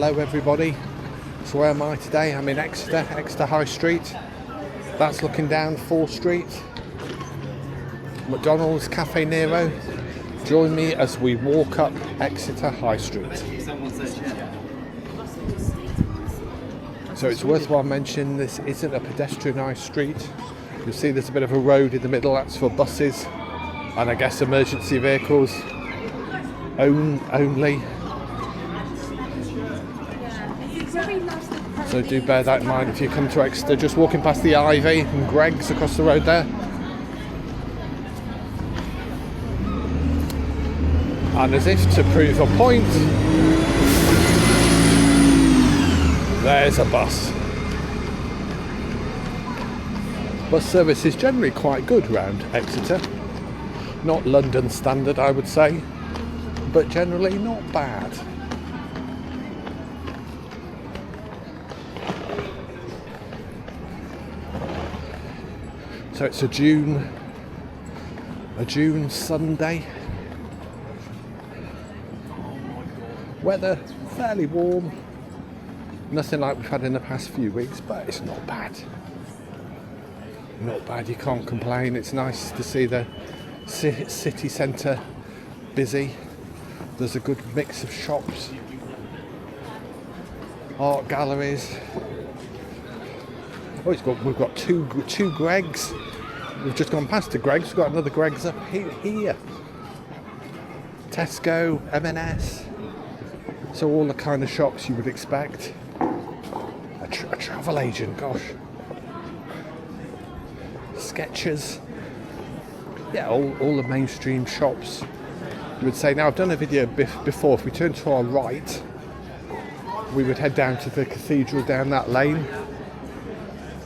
Hello everybody, so where am I today? I'm in Exeter High Street. That's looking down 4th Street. McDonald's, Cafe Nero. Join me as we walk up Exeter High Street. So it's worthwhile mentioning this isn't a pedestrianised street. You'll see there's a bit of a road in the middle, that's for buses and I guess emergency vehicles only. So do bear that in mind if you come to Exeter. Just walking past the Ivy and Greg's across the road there. And as if to prove a point, there's a bus. Bus service is generally quite good around Exeter. Not London standard, I would say, but generally not bad. So it's a June Sunday. Weather fairly warm. Nothing like we've had in the past few weeks, but it's not bad. Not bad, you can't complain. It's nice to see the city centre busy. There's a good mix of shops, art galleries. Oh, we've got two Greg's. We've just gone past the Greg's. We've got another Greg's up here. Tesco, M&S. So all the kind of shops you would expect. A travel agent, gosh. Skechers. Yeah, all the mainstream shops. You would say, now I've done a video before. If we turn to our right, we would head down to the cathedral down that lane.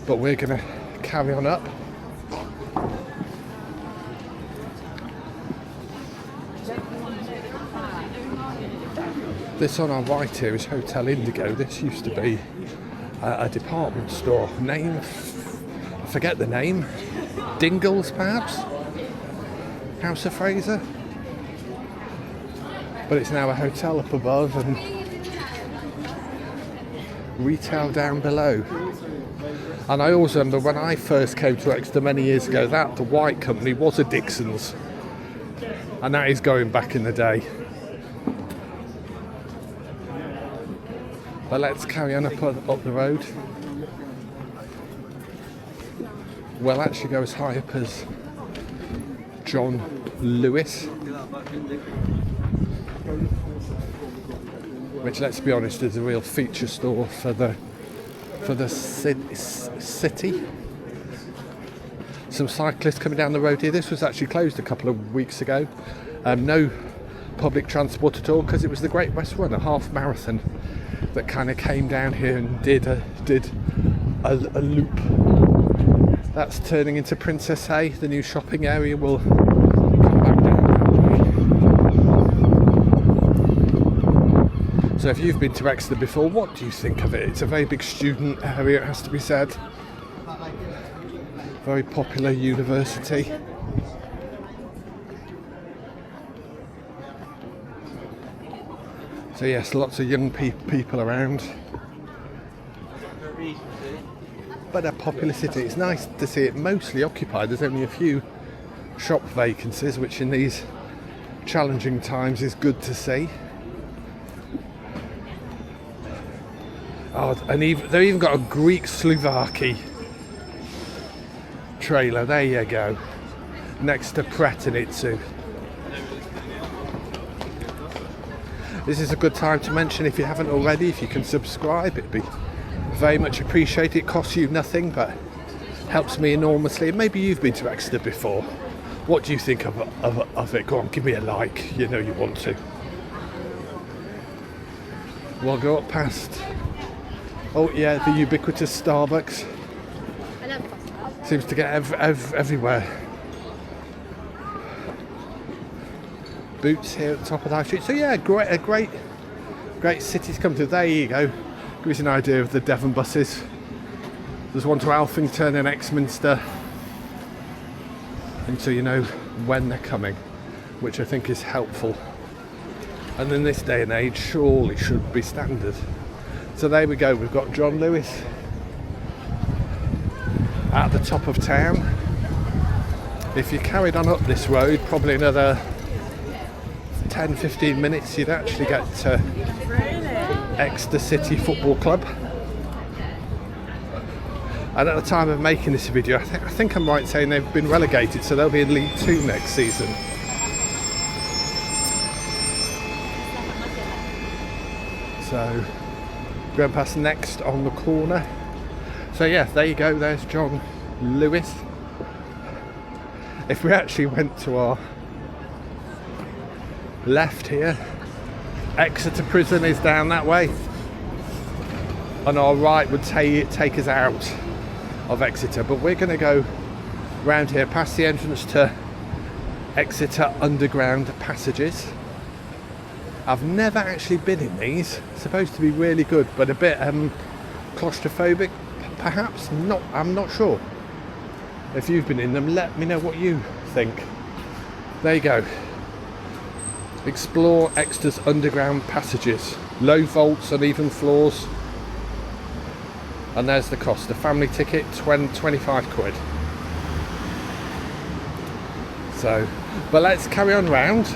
But we're going to carry on up. This on our right here is Hotel Indigo. This used to be a department store. Name, I forget the name. Dingles, perhaps? House of Fraser? But it's now a hotel up above and retail down below. And I always remember when I first came to Exeter many years ago, the white company was a Dixon's. And that is going back in the day. But let's carry on up the road. We'll actually go as high up as John Lewis. Which, let's be honest, is a real feature store for the city. Some cyclists coming down the road here. This was actually closed a couple of weeks ago. No public transport at all because it was the Great West Run, a half marathon that kind of came down here and did a loop. That's turning into Princesshay. The new shopping area will come back down that way. So if you've been to Exeter before, what do you think of it? It's a very big student area, it has to be said. Very popular university. So yes, lots of young people around. But a popular city. It's nice to see it mostly occupied. There's only a few shop vacancies, which in these challenging times is good to see. Oh, and they've even got a Greek-Slovakia trailer. There you go. Next to Pratinitsu. This is a good time to mention, if you haven't already, if you can subscribe, it'd be very much appreciated. It costs you nothing, but helps me enormously. And maybe you've been to Exeter before. What do you think of it? Go on, give me a like. You know you want to. We'll go up past. Oh yeah, the ubiquitous Starbucks. Seems to get everywhere. Boots here at the top of the high street. So yeah, a great city to come to. There you go. Gives you an idea of the Devon buses. There's one to Alphington and Exminster. And so you know when they're coming, which I think is helpful. And in this day and age, surely should be standard. So there we go, we've got John Lewis at the top of town. If you carried on up this road, probably another 10-15 minutes, you'd actually get to Exeter City Football Club. And at the time of making this video, I think I'm right saying they've been relegated, so they'll be in League 2 next season. So, going past Next on the corner. So yeah, there you go, there's John Lewis. If we actually went to our left here, Exeter Prison is down that way. On our right would take us out of Exeter, but we're going to go round here past the entrance to Exeter Underground Passages. I've never actually been in these. It's supposed to be really good, but a bit claustrophobic perhaps. I'm not sure. If you've been in them, let me know what you think. There you go. Explore Exeter's underground passages. Low vaults, uneven floors. And there's the cost. The family ticket, 25 quid. So, but let's carry on round.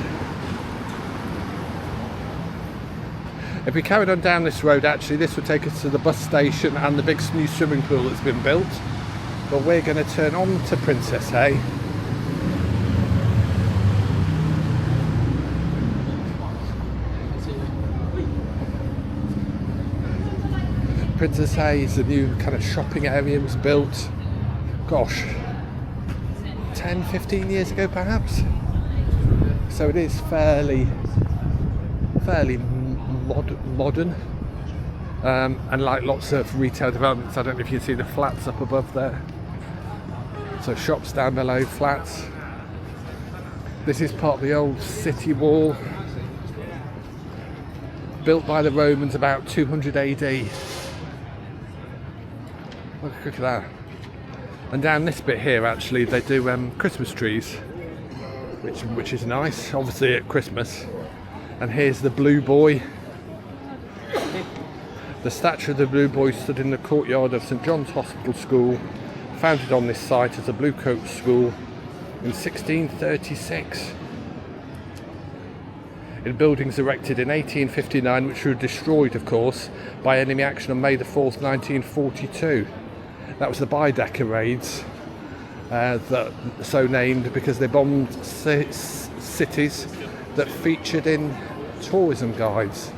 If we carried on down this road, actually this would take us to the bus station and the big new swimming pool that's been built. But we're going to turn on to Princesshay. Princesshay is a new kind of shopping area, was built, gosh, 10-15 years ago perhaps. So it is fairly modern, and like lots of retail developments. I don't know if you can see the flats up above there. So shops down below, flats. This is part of the old city wall, built by the Romans about 200 AD. Look at that. And down this bit here, actually, they do Christmas trees, which is nice, obviously at Christmas. And here's the Blue Boy. The statue of the Blue Boy stood in the courtyard of St John's Hospital School, founded on this site as a Blue Coat School in 1636. In buildings erected in 1859, which were destroyed, of course, by enemy action on May the 4th, 1942. That was the Baedeker raids, that so named because they bombed cities that featured in tourism guides.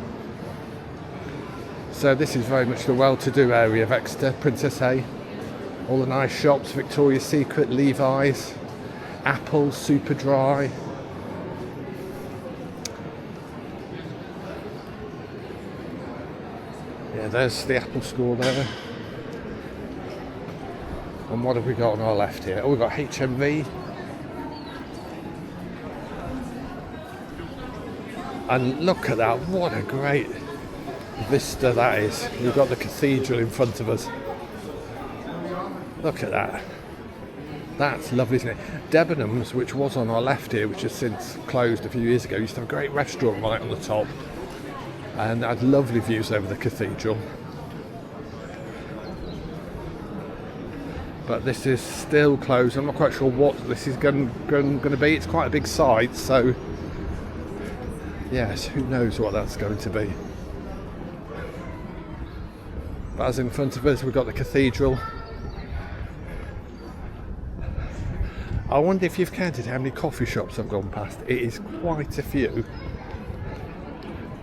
So this is very much the well-to-do area of Exeter, Princesshay. All the nice shops, Victoria's Secret, Levi's, Apple, Superdry. Yeah, there's the Apple store there. And what have we got on our left here? Oh, we've got HMV. And look at that, what a great vista that is. We've got the cathedral in front of us. Look at that. That's lovely, isn't it? Debenhams, which was on our left here, which has since closed a few years ago, used to have a great restaurant right on the top. And had lovely views over the cathedral. But this is still closed. I'm not quite sure what this is going to be. It's quite a big site, so yes, who knows what that's going to be. But as in front of us, we've got the cathedral. I wonder if you've counted how many coffee shops I've gone past. It is quite a few.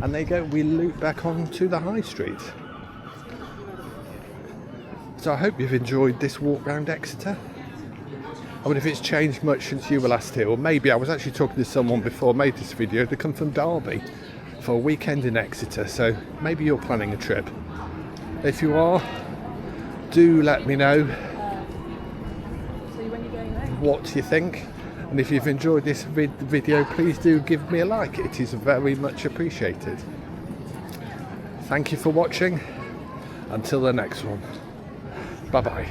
And there you go, we loop back onto the High Street. So I hope you've enjoyed this walk round Exeter. I wonder if it's changed much since you were last here, or maybe I was actually talking to someone before I made this video. They come from Derby for a weekend in Exeter, so maybe you're planning a trip. If you are, do let me know what you think, and if you've enjoyed this video, please do give me a like. It is very much appreciated. Thank you for watching. Until the next one. Bye bye.